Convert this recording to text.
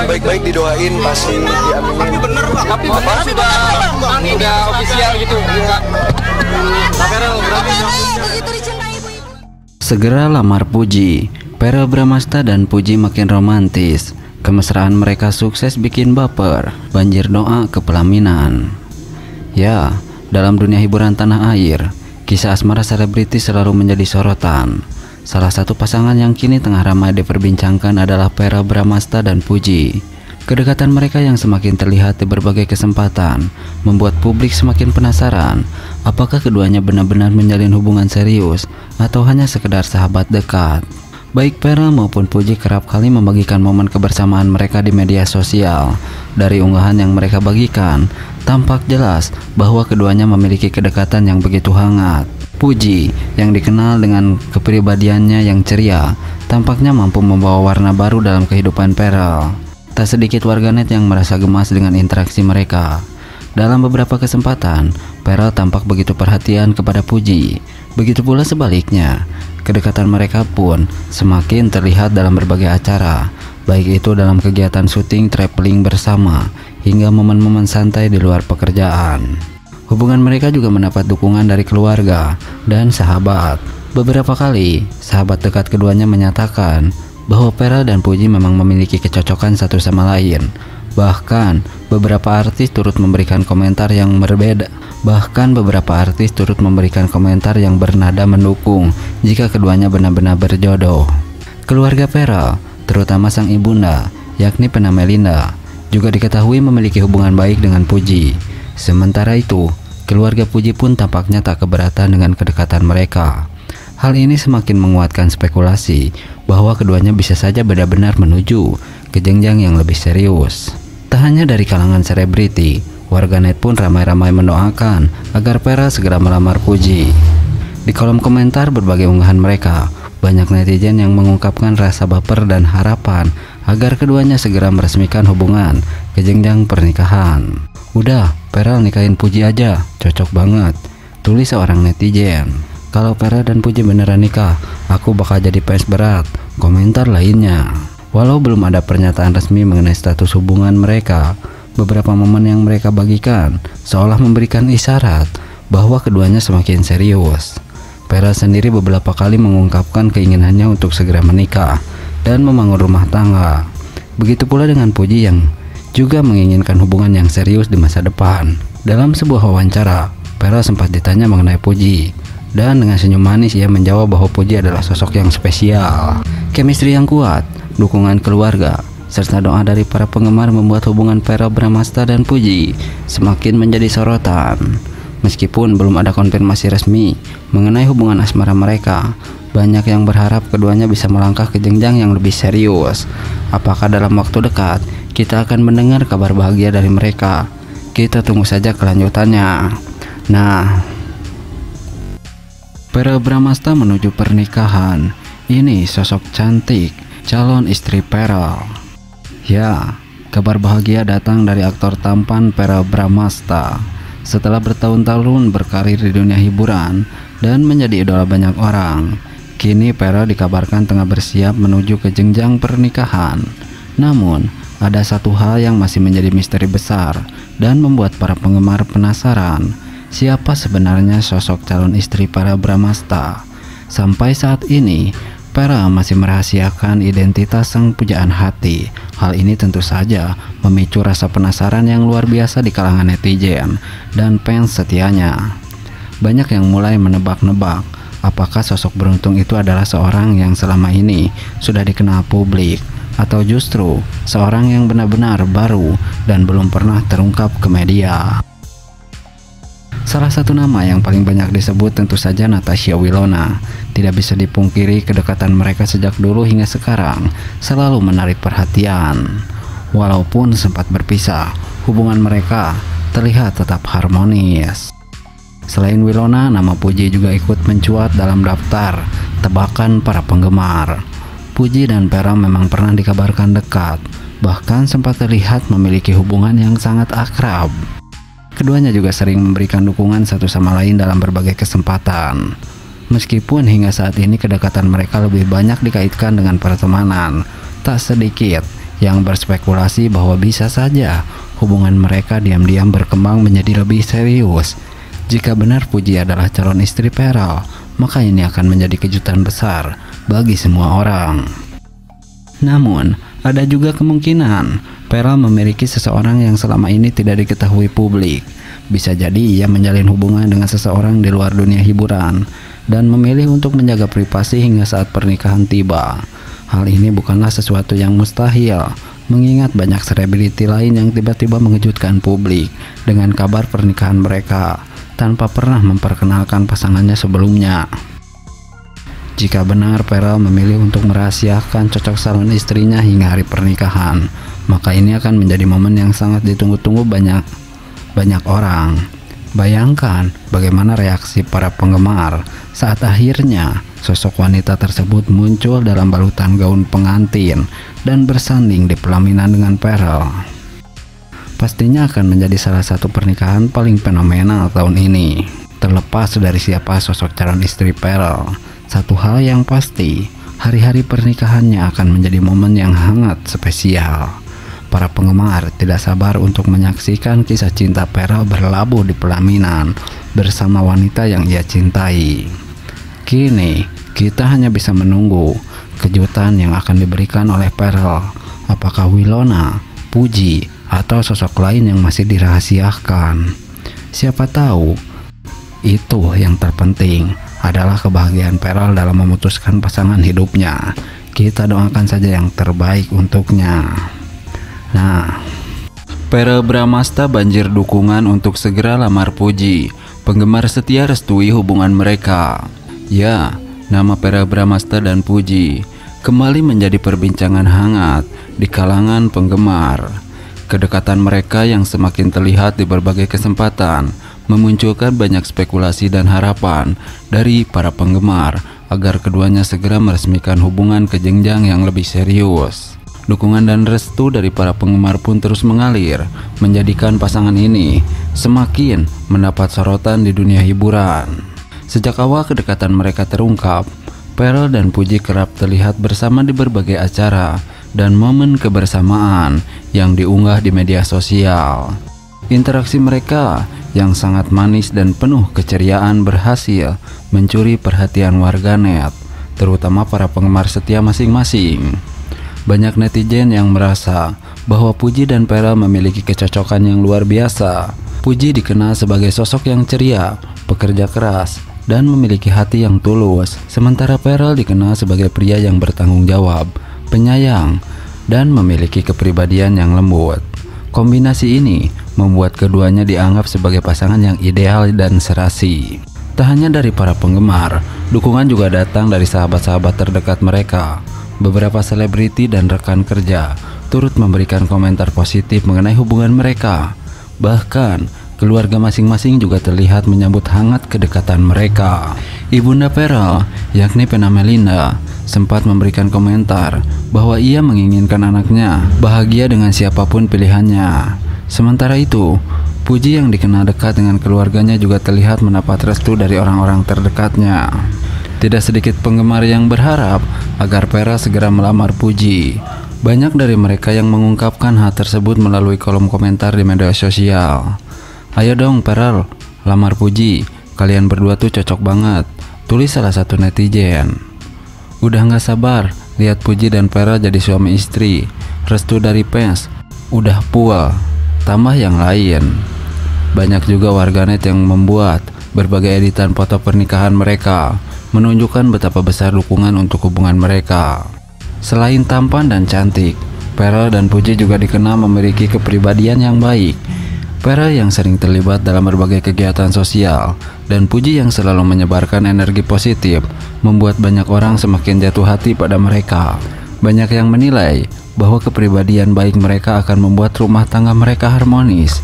baik-baik didoain pasti diaminin. Tapi bener Pak. Tapi bener sudah official gitu. Segera lamar Puji. Verrell Bramasta dan Puji makin romantis. Kemesraan mereka sukses bikin baper. Banjir doa ke pelaminan. Ya, dalam dunia hiburan tanah air, kisah asmara selebriti selalu menjadi sorotan. Salah satu pasangan yang kini tengah ramai diperbincangkan adalah Verrell Bramasta dan Puji. Kedekatan mereka yang semakin terlihat di berbagai kesempatan membuat publik semakin penasaran apakah keduanya benar-benar menjalin hubungan serius atau hanya sekedar sahabat dekat. Baik Verrell maupun Puji kerap kali membagikan momen kebersamaan mereka di media sosial. Dari unggahan yang mereka bagikan, tampak jelas bahwa keduanya memiliki kedekatan yang begitu hangat. Puji, yang dikenal dengan kepribadiannya yang ceria, tampaknya mampu membawa warna baru dalam kehidupan Verrell. Tak sedikit warganet yang merasa gemas dengan interaksi mereka. Dalam beberapa kesempatan, Verrell tampak begitu perhatian kepada Puji. Begitu pula sebaliknya, kedekatan mereka pun semakin terlihat dalam berbagai acara, baik itu dalam kegiatan syuting traveling bersama, hingga momen-momen santai di luar pekerjaan. Hubungan mereka juga mendapat dukungan dari keluarga dan sahabat. Beberapa kali, sahabat dekat keduanya menyatakan bahwa Verrell dan Puji memang memiliki kecocokan satu sama lain. Bahkan, beberapa artis turut memberikan komentar yang berbeda. Yang bernada mendukung jika keduanya benar-benar berjodoh. Keluarga Verrell, terutama sang ibunda, yakni Vena Melinda, juga diketahui memiliki hubungan baik dengan Puji. Sementara itu, keluarga Puji pun tampaknya tak keberatan dengan kedekatan mereka. Hal ini semakin menguatkan spekulasi bahwa keduanya bisa saja benar-benar menuju ke jenjang yang lebih serius. Tak hanya dari kalangan selebriti, warganet pun ramai-ramai mendoakan agar Verrell segera melamar Puji. Di kolom komentar berbagai unggahan mereka, banyak netizen yang mengungkapkan rasa baper dan harapan agar keduanya segera meresmikan hubungan ke jenjang pernikahan. "Udah, Verrell nikahin Puji aja, cocok banget," tulis seorang netizen. "Kalau Verrell dan Puji beneran nikah, aku bakal jadi fans berat," komentar lainnya. Walau belum ada pernyataan resmi mengenai status hubungan mereka, beberapa momen yang mereka bagikan seolah memberikan isyarat bahwa keduanya semakin serius. Verrell sendiri beberapa kali mengungkapkan keinginannya untuk segera menikah dan membangun rumah tangga. Begitu pula dengan Puji yang juga menginginkan hubungan yang serius di masa depan. Dalam sebuah wawancara, Verrell sempat ditanya mengenai Puji, dan dengan senyum manis ia menjawab bahwa Puji adalah sosok yang spesial. Chemistry yang kuat, dukungan keluarga, serta doa dari para penggemar membuat hubungan Verrell Bramasta dan Puji semakin menjadi sorotan. Meskipun belum ada konfirmasi resmi mengenai hubungan asmara mereka, banyak yang berharap keduanya bisa melangkah ke jenjang yang lebih serius. Apakah dalam waktu dekat kita akan mendengar kabar bahagia dari mereka? Kita tunggu saja kelanjutannya. Nah, Verrell Bramasta menuju pernikahan. Ini sosok cantik, calon istri Verrell. Ya, kabar bahagia datang dari aktor tampan Verrell Bramasta. Setelah bertahun-tahun berkarir di dunia hiburan dan menjadi idola banyak orang, kini Verrell dikabarkan tengah bersiap menuju ke jenjang pernikahan. Namun, ada satu hal yang masih menjadi misteri besar dan membuat para penggemar penasaran. Siapa sebenarnya sosok calon istri Verrell Bramasta? Sampai saat ini, Verrell masih merahasiakan identitas sang pujaan hati. Hal ini tentu saja memicu rasa penasaran yang luar biasa di kalangan netizen dan fans setianya. Banyak yang mulai menebak-nebak apakah sosok beruntung itu adalah seorang yang selama ini sudah dikenal publik, atau justru seorang yang benar-benar baru dan belum pernah terungkap ke media. Salah satu nama yang paling banyak disebut tentu saja Natasha Wilona. Tidak bisa dipungkiri kedekatan mereka sejak dulu hingga sekarang selalu menarik perhatian. Walaupun sempat berpisah, hubungan mereka terlihat tetap harmonis. Selain Wilona, nama Puji juga ikut mencuat dalam daftar tebakan para penggemar. Puji dan Verrell memang pernah dikabarkan dekat, bahkan sempat terlihat memiliki hubungan yang sangat akrab. Keduanya juga sering memberikan dukungan satu sama lain dalam berbagai kesempatan. Meskipun hingga saat ini kedekatan mereka lebih banyak dikaitkan dengan pertemanan, tak sedikit yang berspekulasi bahwa bisa saja hubungan mereka diam-diam berkembang menjadi lebih serius. Jika benar Puji adalah calon istri Pearl, maka ini akan menjadi kejutan besar bagi semua orang. Namun, ada juga kemungkinan Pearl memiliki seseorang yang selama ini tidak diketahui publik. Bisa jadi ia menjalin hubungan dengan seseorang di luar dunia hiburan dan memilih untuk menjaga privasi hingga saat pernikahan tiba. Hal ini bukanlah sesuatu yang mustahil, mengingat banyak selebriti lain yang tiba-tiba mengejutkan publik dengan kabar pernikahan mereka tanpa pernah memperkenalkan pasangannya sebelumnya. Jika benar Pearl memilih untuk merahasiakan cocok salon istrinya hingga hari pernikahan, maka ini akan menjadi momen yang sangat ditunggu-tunggu banyak orang. Bayangkan bagaimana reaksi para penggemar saat akhirnya sosok wanita tersebut muncul dalam balutan gaun pengantin dan bersanding di pelaminan dengan Pearl. Pastinya akan menjadi salah satu pernikahan paling fenomenal tahun ini. Terlepas dari siapa sosok calon istri Pearl, satu hal yang pasti, hari-hari pernikahannya akan menjadi momen yang hangat spesial. Para penggemar tidak sabar untuk menyaksikan kisah cinta Pearl berlabuh di pelaminan bersama wanita yang ia cintai. Kini, kita hanya bisa menunggu kejutan yang akan diberikan oleh Pearl. Apakah Winona, Puji, atau sosok lain yang masih dirahasiakan? Siapa tahu, itu yang terpenting adalah kebahagiaan Pearl dalam memutuskan pasangan hidupnya. Kita doakan saja yang terbaik untuknya. Nah, Pearl Bramasta banjir dukungan untuk segera lamar Puji. Penggemar setia restui hubungan mereka. Ya, nama Pearl Bramasta dan Puji kembali menjadi perbincangan hangat di kalangan penggemar. Kedekatan mereka yang semakin terlihat di berbagai kesempatan memunculkan banyak spekulasi dan harapan dari para penggemar agar keduanya segera meresmikan hubungan ke jenjang yang lebih serius. Dukungan dan restu dari para penggemar pun terus mengalir, menjadikan pasangan ini semakin mendapat sorotan di dunia hiburan. Sejak awal kedekatan mereka terungkap, Pearl dan Puji kerap terlihat bersama di berbagai acara dan momen kebersamaan yang diunggah di media sosial. Interaksi mereka yang sangat manis dan penuh keceriaan berhasil mencuri perhatian warganet, terutama para penggemar setia masing-masing. Banyak netizen yang merasa bahwa Puji dan Pearl memiliki kecocokan yang luar biasa. Puji dikenal sebagai sosok yang ceria, pekerja keras, dan memiliki hati yang tulus, sementara Pearl dikenal sebagai pria yang bertanggung jawab, penyayang, dan memiliki kepribadian yang lembut. Kombinasi ini membuat keduanya dianggap sebagai pasangan yang ideal dan serasi. Tak hanya dari para penggemar, dukungan juga datang dari sahabat-sahabat terdekat mereka. Beberapa selebriti dan rekan kerja turut memberikan komentar positif mengenai hubungan mereka. Bahkan, keluarga masing-masing juga terlihat menyambut hangat kedekatan mereka. Ibunda Pearl, yakni Pena Melinda, sempat memberikan komentar bahwa ia menginginkan anaknya bahagia dengan siapapun pilihannya. Sementara itu, Puji yang dikenal dekat dengan keluarganya juga terlihat mendapat restu dari orang-orang terdekatnya. Tidak sedikit penggemar yang berharap agar Pearl segera melamar Puji. Banyak dari mereka yang mengungkapkan hal tersebut melalui kolom komentar di media sosial. "Ayo dong Pearl, lamar Puji, kalian berdua tuh cocok banget," tulis salah satu netizen. "Udah gak sabar lihat Puji dan Pearl jadi suami istri, restu dari fans, udah puas," tambah yang lain. Banyak juga warganet yang membuat berbagai editan foto pernikahan mereka, menunjukkan betapa besar dukungan untuk hubungan mereka. Selain tampan dan cantik, Pearl dan Puji juga dikenal memiliki kepribadian yang baik. Pearl yang sering terlibat dalam berbagai kegiatan sosial, dan Puji yang selalu menyebarkan energi positif, membuat banyak orang semakin jatuh hati pada mereka. Banyak yang menilai bahwa kepribadian baik mereka akan membuat rumah tangga mereka harmonis.